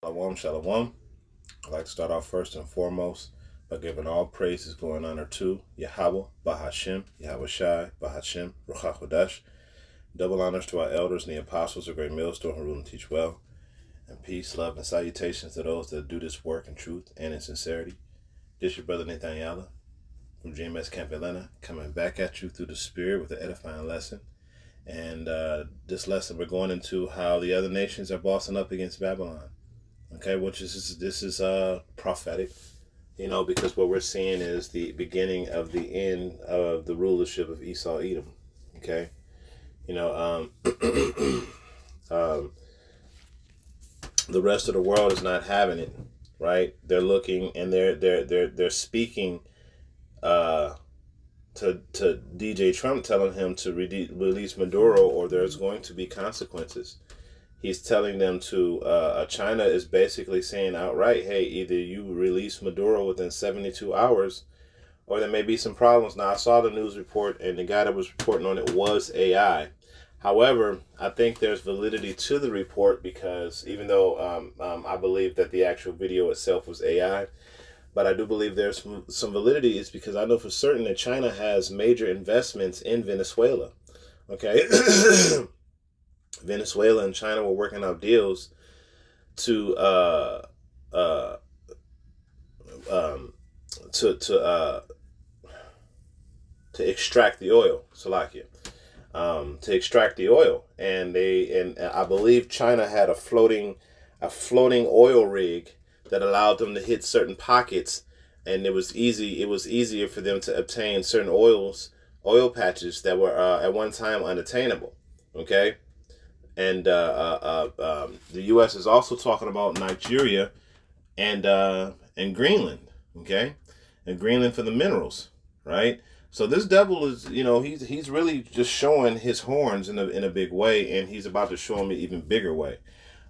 Shalom, shalom. I'd like to start off first and foremost by giving all praises, glory, and honor to Yahweh, Bahashem, Yahweh Shai, Bahashem, Ruach HaKodesh. Double honors to our elders and the apostles of Great Millstone who rule and teach well. And peace, love, and salutations to those that do this work in truth and in sincerity. This is your brother Nathaniel from GMS Camp Atlanta, coming back at you through the Spirit with an edifying lesson. And this lesson, we're going into how the other nations are bossing up against Babylon. Okay, this is prophetic, because what we're seeing is the beginning of the end of the rulership of Esau, Edom. Okay, the rest of the world is not having it, right? They're looking and they're speaking to DJ Trump, telling him to release Maduro, or there's going to be consequences. He's telling them to, China is basically saying outright, hey, either you release Maduro within 72 hours or there may be some problems. Now, I saw the news report and the guy that was reporting on it was AI. However, I think there's validity to the report because even though I believe that the actual video itself was AI, but I do believe there's some validity is because I know for certain that China has major investments in Venezuela. Okay. Venezuela and China were working out deals to extract the oil, Salakia, to extract the oil, and I believe China had a floating oil rig that allowed them to hit certain pockets, and it was easier for them to obtain certain oil patches that were at one time unattainable. Okay. And the U.S. is also talking about Nigeria and Greenland, okay, and Greenland for the minerals, right? So this devil is, he's really just showing his horns in a big way, and he's about to show them an even bigger way.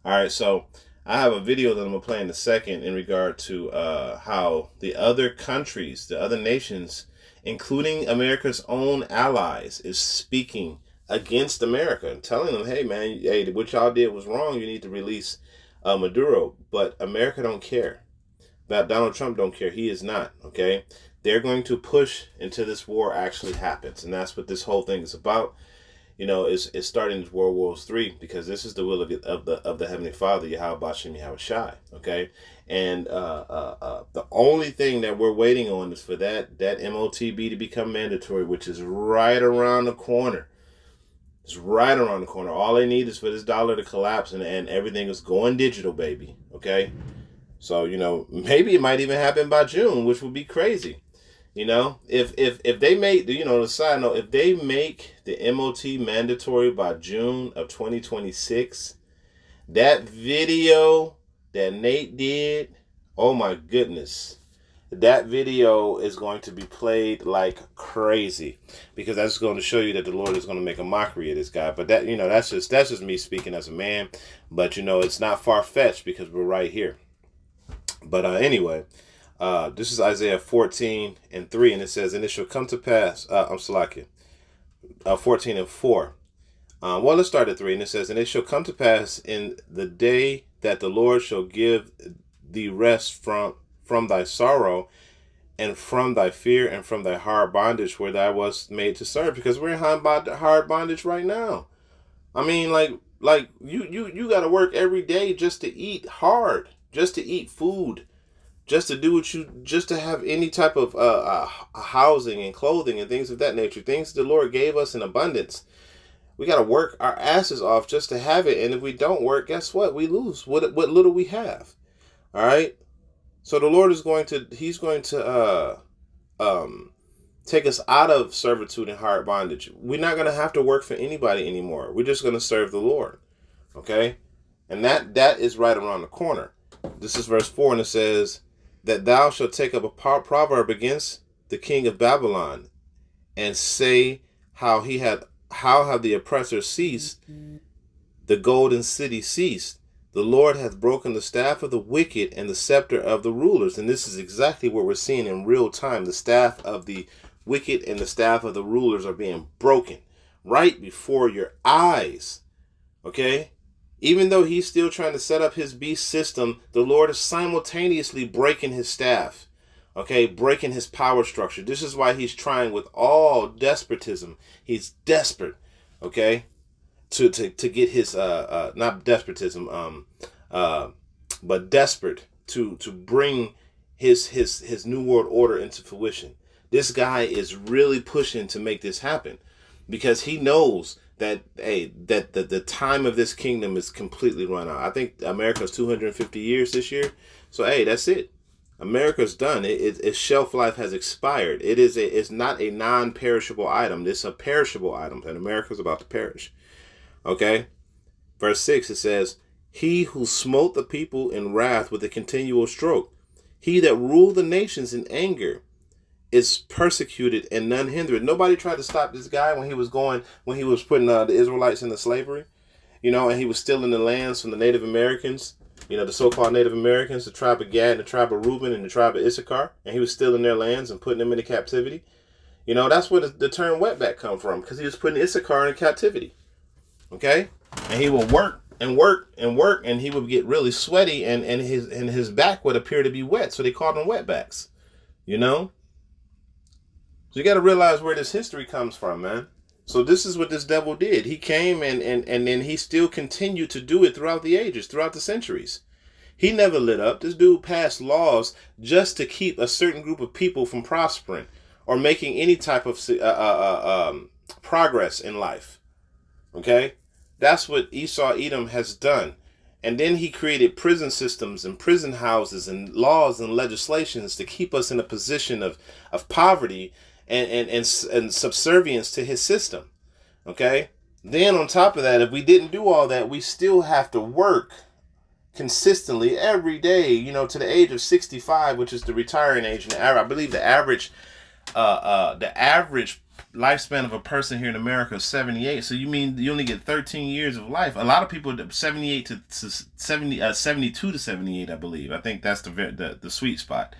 All right, so I have a video that I'm gonna play in a second in regard to how the other countries, the other nations, including America's own allies, is speaking against America and telling them, hey man, hey, what y'all did was wrong. You need to release Maduro. But America don't care. That Donald Trump don't care. He is not. Okay, they're going to push until this war actually happens, and that's what this whole thing is about. Is starting World War III because this is the will of the Heavenly Father, Yahweh Bashem, Yahweh Shai. Okay, and the only thing that we're waiting on is for that MOTB to become mandatory, which is right around the corner. It's right around the corner. All they need is for this dollar to collapse and everything is going digital, baby. Okay? So, maybe it might even happen by June, which would be crazy. If they make, the side note, if they make the MOT mandatory by June of 2026, that video that Nate did, oh my goodness. That video is going to be played like crazy because that's going to show you that the Lord is going to make a mockery of this guy. But that, that's just me speaking as a man. But it's not far fetched because we're right here. But anyway, this is Isaiah 14:3, and it says, "And it shall come to pass." I'm Salakia. 14:4. Well, let's start at 3, and it says, "And it shall come to pass in the day that the Lord shall give thee rest from thy sorrow and from thy fear and from thy hard bondage where thou wast made to serve," because we're in hard bondage right now. I mean, like you got to work every day just to eat hard, just to eat food, just to do just to have any type of housing and clothing and things of that nature, things the Lord gave us in abundance. We got to work our asses off just to have it, and if we don't work, guess what? We lose what little we have. All right. So the Lord is going to take us out of servitude and hard bondage. We're not going to have to work for anybody anymore. We're just going to serve the Lord. Okay? And that is right around the corner. This is verse 4, and it says, "That thou shalt take up a proverb against the king of Babylon and say how have the oppressor ceased, the golden city ceased. The Lord hath broken the staff of the wicked and the scepter of the rulers." And this is exactly what we're seeing in real time. The staff of the wicked and the staff of the rulers are being broken right before your eyes. Okay? Even though he's still trying to set up his beast system, the Lord is simultaneously breaking his staff, okay, breaking his power structure. This is why he's trying with all despotism. He's desperate, okay, to get his not despotism, but desperate to bring his new world order into fruition. This guy is really pushing to make this happen because he knows that that the time of this kingdom is completely run out. I think America's 250 years this year. So hey, that's it. America's done. Its shelf life has expired. It's not a non-perishable item. It's a perishable item, and America's about to perish. Okay? Verse 6, it says, "He who smote the people in wrath with a continual stroke, he that ruled the nations in anger, is persecuted and none hindered." Nobody tried to stop this guy when he was putting the Israelites into slavery, and he was stealing the lands from the Native Americans, the so-called Native Americans, the tribe of Gad, and the tribe of Reuben, and the tribe of Issachar, and he was stealing their lands and putting them into captivity. That's where the term wetback come from, because he was putting Issachar in captivity. Okay, and he would work and work and work, and he would get really sweaty, and his back would appear to be wet, so they called him wetbacks. So you got to realize where this history comes from, man. So this is what this devil did. He came and then he still continued to do it throughout the ages, throughout the centuries. He never lit up. This dude passed laws just to keep a certain group of people from prospering or making any type of progress in life. Okay? That's what Esau Edom has done. And then he created prison systems and prison houses and laws and legislations to keep us in a position of poverty and subservience to his system. Okay? Then on top of that, if we didn't do all that, we still have to work consistently every day, to the age of 65, which is the retiring age. And I believe the average lifespan of a person here in America is 78. So you mean you only get 13 years of life? A lot of people 78 to 70, 72 to 78, I believe. I think that's the sweet spot.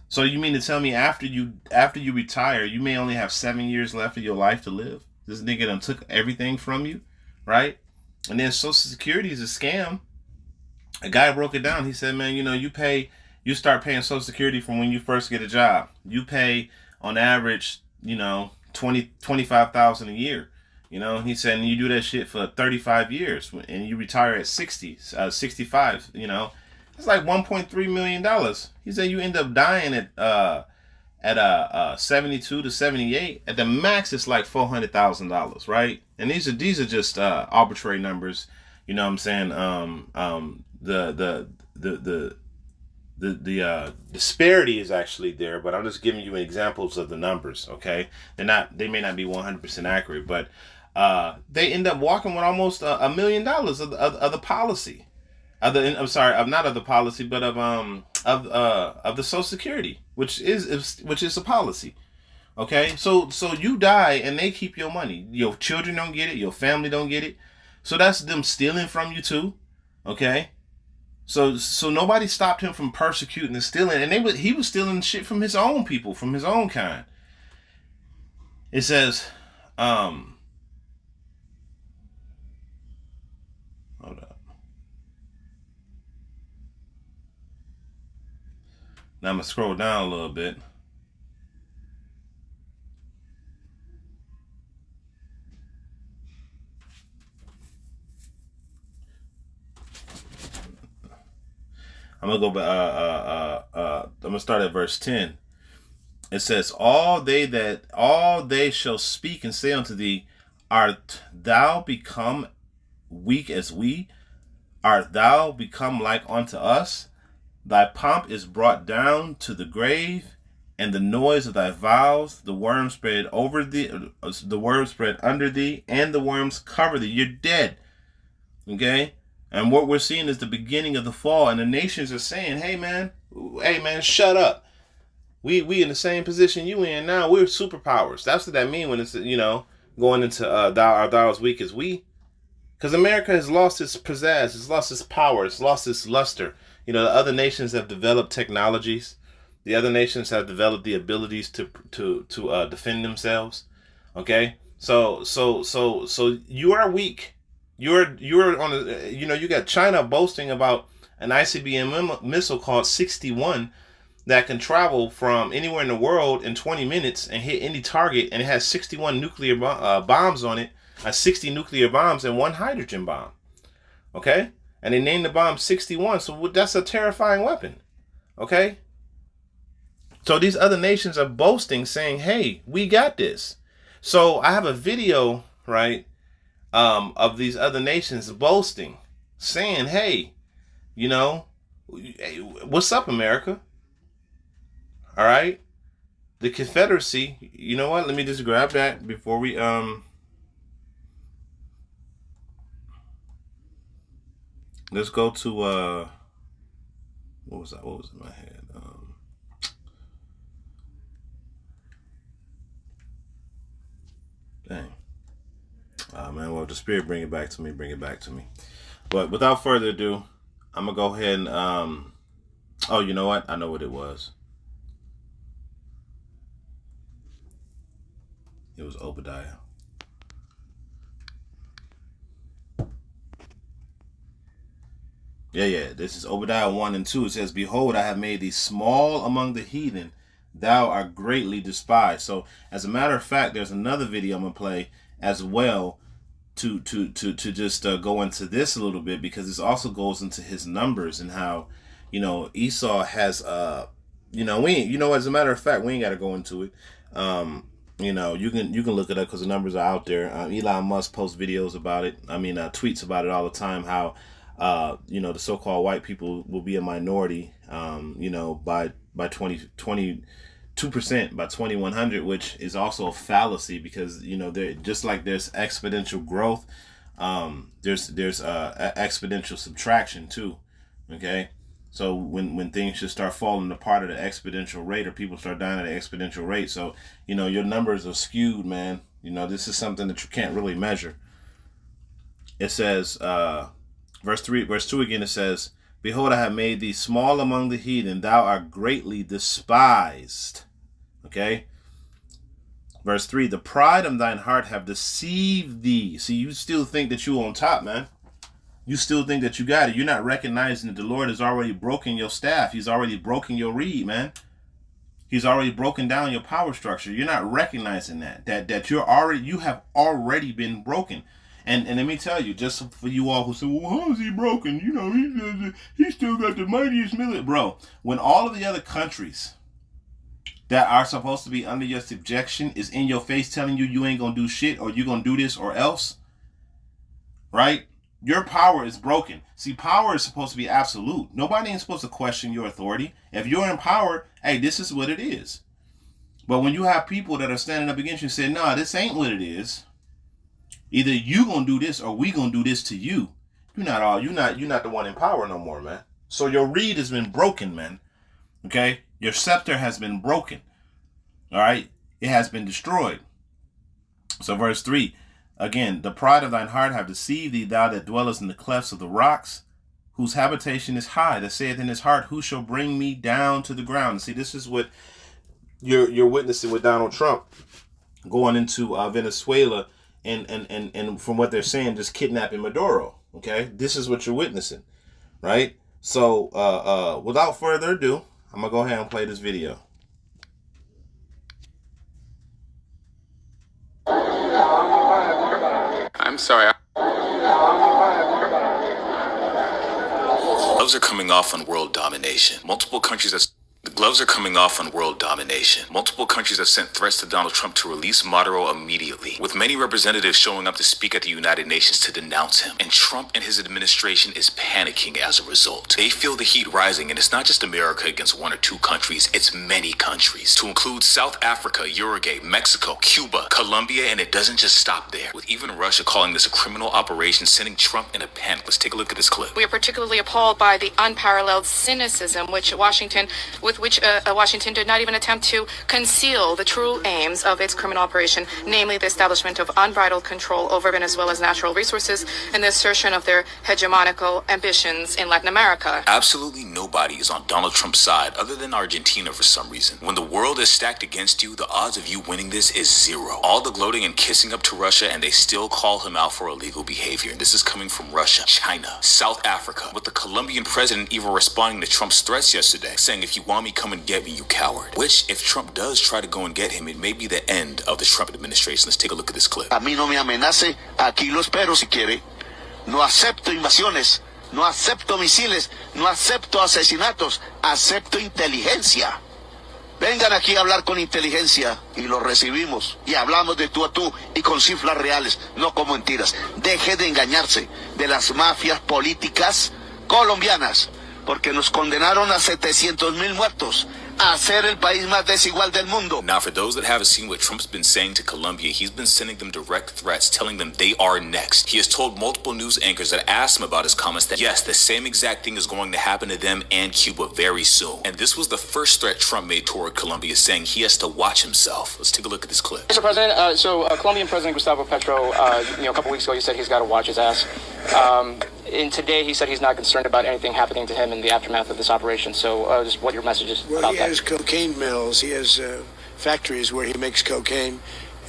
So you mean to tell me after you retire, you may only have 7 years left of your life to live? This nigga done took everything from you, right? And then Social Security is a scam. A guy broke it down. He said, man, you start paying Social Security from when you first get a job. You pay on average, $25,000 a year. He said, and you do that shit for 35 years and you retire at 65, it's like $1.3 million. He said you end up dying at 72 to 78. At the max, it's like $400,000, right? And these are just arbitrary numbers. You know what I'm saying? The disparity is actually there, but I'm just giving you examples of the numbers. Okay, they may not be 100% accurate, but they end up walking with almost $1 million of the policy. Not of the policy, but of the Social Security, which is a policy. Okay, so you die and they keep your money. Your children don't get it. Your family don't get it. So that's them stealing from you too. Okay, so nobody stopped him from persecuting and stealing, and he was stealing shit from his own people, from his own kind. It says, hold up. Now I'm going to scroll down a little bit. I'm going to go back. I'm going to start at verse 10. It says, all they shall speak and say unto thee, art thou become weak as we? Art thou become like unto us? Thy pomp is brought down to the grave, and the noise of thy vows, the worms spread over thee, the worms spread under thee, and the worms cover thee. You're dead. Okay? And what we're seeing is the beginning of the fall, and the nations are saying, hey man, shut up. We in the same position you in now. We're superpowers. That's what that means when it's, going into thou as weak as we. Because America has lost its pizzazz, it's lost its power, it's lost its luster. The other nations have developed technologies. The other nations have developed the abilities to defend themselves. Okay, so you are weak. You're on a, you got China boasting about an ICBM missile called 61 that can travel from anywhere in the world in 20 minutes and hit any target, and it has 61 nuclear bombs on it, 60 nuclear bombs and one hydrogen bomb. Okay? And they named the bomb 61, so that's a terrifying weapon. Okay? So these other nations are boasting, saying, hey, we got this. So I have a video, right, of these other nations boasting, saying, hey, what's up, America? All right? The Confederacy, you know what? Let me just grab that before we, let's go to, what was that? What was in my head? Dang. Man, well, if the Spirit bring it back to me, bring it back to me. But without further ado, I'm going to go ahead and, oh, you know what? I know what it was. It was Obadiah. Yeah. This is Obadiah 1 and 2. It says, behold, I have made thee small among the heathen. Thou art greatly despised. So, as a matter of fact, there's another video I'm going to play as well to just go into this a little bit, because this also goes into his numbers and how, Esau has, as a matter of fact, we ain't got to go into it. You can look it up because the numbers are out there. Elon Musk posts videos about it. Tweets about it all the time. How, the so-called white people will be a minority, by 22% by 2100, which is also a fallacy, because they're just like there's exponential growth. There's exponential subtraction too. Okay. So when things just start falling apart at an exponential rate, or people start dying at an exponential rate, so your numbers are skewed, man. This is something that you can't really measure. It says, verse 2 again, it says, behold, I have made thee small among the heathen, thou art greatly despised. Okay? Verse 3, the pride of thine heart have deceived thee. See, you still think that you're on top, man. You still think that you got it. You're not recognizing that the Lord has already broken your staff. He's already broken your reed, man. He's already broken down your power structure. You're not recognizing that you have already been broken. And let me tell you, just for you all who say, well, how is he broken? He still got the mightiest military. Bro, when all of the other countries that are supposed to be under your subjection is in your face telling you ain't going to do shit, or you're going to do this or else, right? Your power is broken. See, power is supposed to be absolute. Nobody ain't supposed to question your authority. If you're in power, hey, this is what it is. But when you have people that are standing up against you and saying, nah, this ain't what it is. Either you gonna do this or we gonna do this to you. You're not the one in power no more, man. So your reed has been broken, man. Okay? Your scepter has been broken. All right? It has been destroyed. So verse 3, again, the pride of thine heart have deceived thee, thou that dwellest in the clefts of the rocks, whose habitation is high, that saith in his heart, who shall bring me down to the ground? And see, this is what you're witnessing with Donald Trump going into Venezuela, and from what they're saying, just kidnapping Maduro. Okay, this is what you're witnessing, right? So without further ado, I'm gonna go ahead and play this video. I'm sorry. Gloves are coming off on world domination. The gloves are coming off on world domination. Multiple countries have sent threats to Donald Trump to release Maduro immediately, with many representatives showing up to speak at the United Nations to denounce him. And Trump and his administration is panicking as a result. They feel the heat rising, and it's not just America against one or two countries, it's many countries, to include South Africa, Uruguay, Mexico, Cuba, Colombia, and it doesn't just stop there, with even Russia calling this a criminal operation, sending Trump in a panic. Let's take a look at this clip. We are particularly appalled by the unparalleled cynicism which Washington would with which Washington did not even attempt to conceal the true aims of its criminal operation, namely the establishment of unbridled control over Venezuela's natural resources and the assertion of their hegemonical ambitions in Latin America. Absolutely nobody is on Donald Trump's side other than Argentina for some reason. When the world is stacked against you, the odds of you winning this is zero. All the gloating and kissing up to Russia, and they still call him out for illegal behavior. And this is coming from Russia, China, South Africa, with the Colombian president even responding to Trump's threats yesterday, saying, if you want me, come and get me, you coward. Which, if Trump does try to go and get him, it may be the end of the Trump administration. Let's take a look at this clip. A mí no me amenace, aquí lo espero si quiere. No acepto invasiones, no acepto misiles, no acepto asesinatos, acepto inteligencia. Vengan aquí a hablar con inteligencia y lo recibimos y hablamos de tú a tú y con cifras reales, no con mentiras. Deje de engañarse de las mafias políticas colombianas, porque nos condenaron a 700,000 muertos, a ser el país más desigual del mundo. Now, for those that haven't seen what Trump's been saying to Colombia, he's been sending them direct threats, telling them they are next. He has told multiple news anchors that asked him about his comments that, yes, the same exact thing is going to happen to them and Cuba very soon. And this was the first threat Trump made toward Colombia, saying he has to watch himself. Let's take a look at this clip. Mr. President, Colombian President Gustavo Petro, a couple weeks ago, he said he's got to watch his ass. And today he said he's not concerned about anything happening to him in the aftermath of this operation. So just what your message is about that. Well, he has cocaine mills. He has factories where he makes cocaine.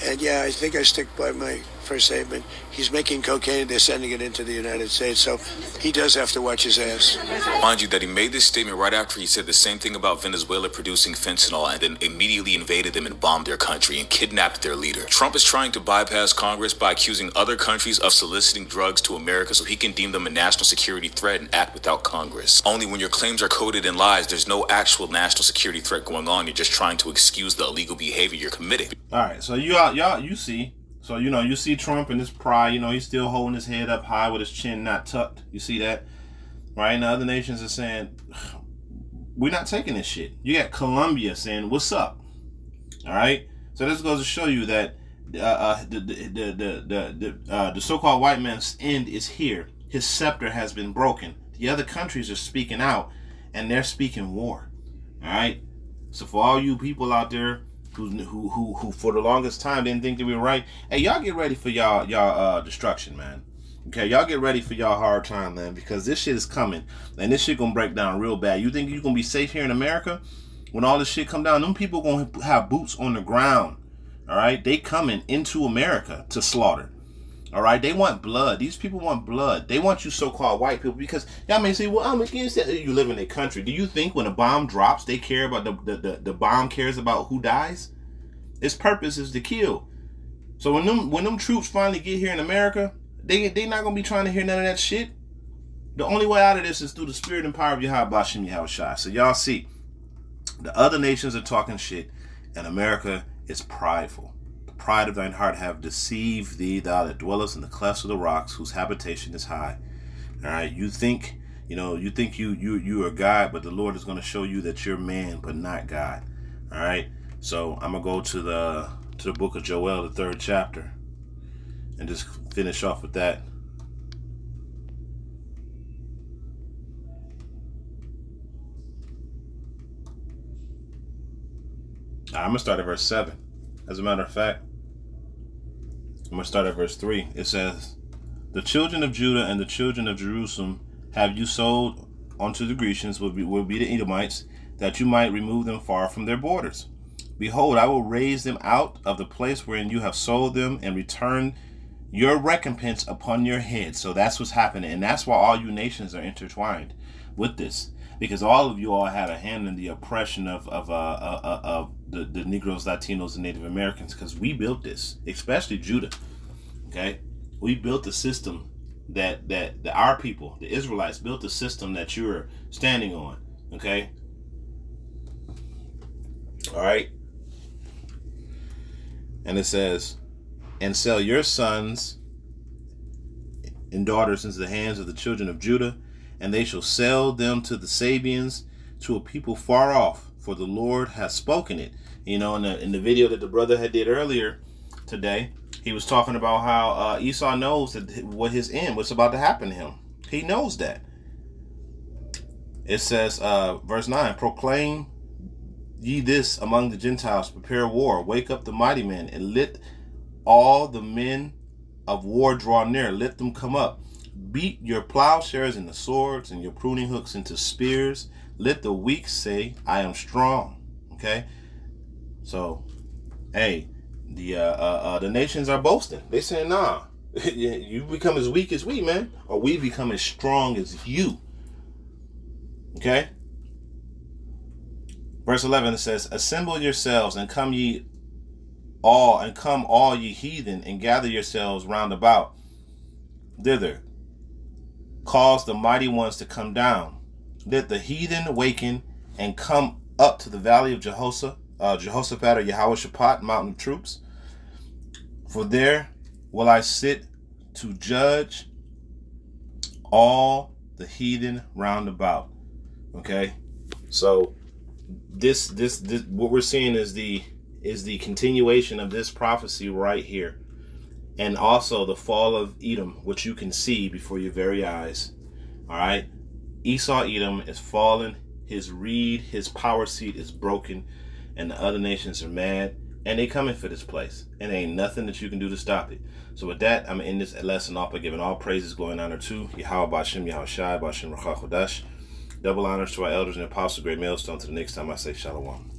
And yeah, I think I stick by my first statement. He's making cocaine. They're sending it into the United States. So he does have to watch his ass. Mind you that he made this statement right after he said the same thing about Venezuela producing fentanyl and then immediately invaded them and bombed their country and kidnapped their leader. Trump is trying to bypass Congress by accusing other countries of soliciting drugs to America so he can deem them a national security threat and act without Congress. Only when your claims are coded in lies, there's no actual national security threat going on. You're just trying to excuse the illegal behavior you're committing. All right, so you see. So, you see Trump and his pride, he's still holding his head up high with his chin not tucked. You see that? Right? And the other nations are saying, we're not taking this shit. You got Colombia saying, what's up? All right? So this goes to show you that the so-called white man's end is here. His scepter has been broken. The other countries are speaking out, and they're speaking war. All right? So for all you people out there who for the longest time didn't think that we were right, hey, y'all get ready for y'all destruction, man. Okay, y'all get ready for y'all hard time, man, because this shit is coming, and this shit gonna break down real bad. You think you're gonna be safe here in America when all this shit come down? Them people gonna have boots on the ground. All right, they coming into America to slaughter. All right, they want blood. These people want blood. They want you so-called white people because y'all may say, well, I'm against that. You live in a country. Do you think when a bomb drops, they care about the bomb cares about who dies? Its purpose is to kill. So when them troops finally get here in America, they not gonna be trying to hear none of that shit. The only way out of this is through the spirit and power of Yahweh Bashim Yahushua. So y'all see, the other nations are talking shit, and America is prideful. Pride of thine heart have deceived thee, thou that dwellest in the clefts of the rocks, whose habitation is high. All right, you think you are God, but the Lord is going to show you that you're man, but not God. All right, so I'm gonna go to the book of Joel, the 3rd chapter, and just finish off with that. I'm gonna start at verse 7. As a matter of fact, I'm going to start at verse 3. It says, the children of Judah and the children of Jerusalem have you sold unto the Grecians, will be the Edomites, that you might remove them far from their borders. Behold, I will raise them out of the place wherein you have sold them, and return your recompense upon your head. So that's what's happening, and that's why all you nations are intertwined with this, because all of you all had a hand in the oppression of the Negroes, Latinos, and Native Americans, because we built this, especially Judah. Okay, we built the system that our people, the Israelites, built the system that you're standing on. Okay, all right, and it says, and sell your sons and daughters into the hands of the children of Judah, and they shall sell them to the Sabians, to a people far off, for the Lord has spoken it. In the video that the brother had did earlier today, he was talking about how Esau knows what's about to happen to him. He knows that. It says, verse 9, proclaim ye this among the Gentiles, prepare war, wake up the mighty men, and let all the men of war draw near, let them come up. Beat your plowshares into swords and your pruning hooks into spears. Let the weak say, I am strong. Okay? So, hey, the nations are boasting. They saying, nah, you become as weak as we, man, or we become as strong as you. Okay? Verse 11, it says, assemble yourselves and come all ye heathen, and gather yourselves round about thither. Cause the mighty ones to come down. Let the heathen awaken and come up to the valley of Jehoshaphat or Jehoshaphat, mountain of troops. For there will I sit to judge all the heathen round about. Okay, so this what we're seeing is the continuation of this prophecy right here, and also the fall of Edom, which you can see before your very eyes. All right, Esau Edom is fallen. His reed, his power seat is broken, and the other nations are mad, and they coming for this place, and there ain't nothing that you can do to stop it. So with that, I'm gonna end this lesson off by giving all praises, glory, and honor to Yahweh B'Shem Yahweh Shai B'Shem Ruach HaKodesh. Double honors to our elders and apostles, great millstone. To the next time I say shalom.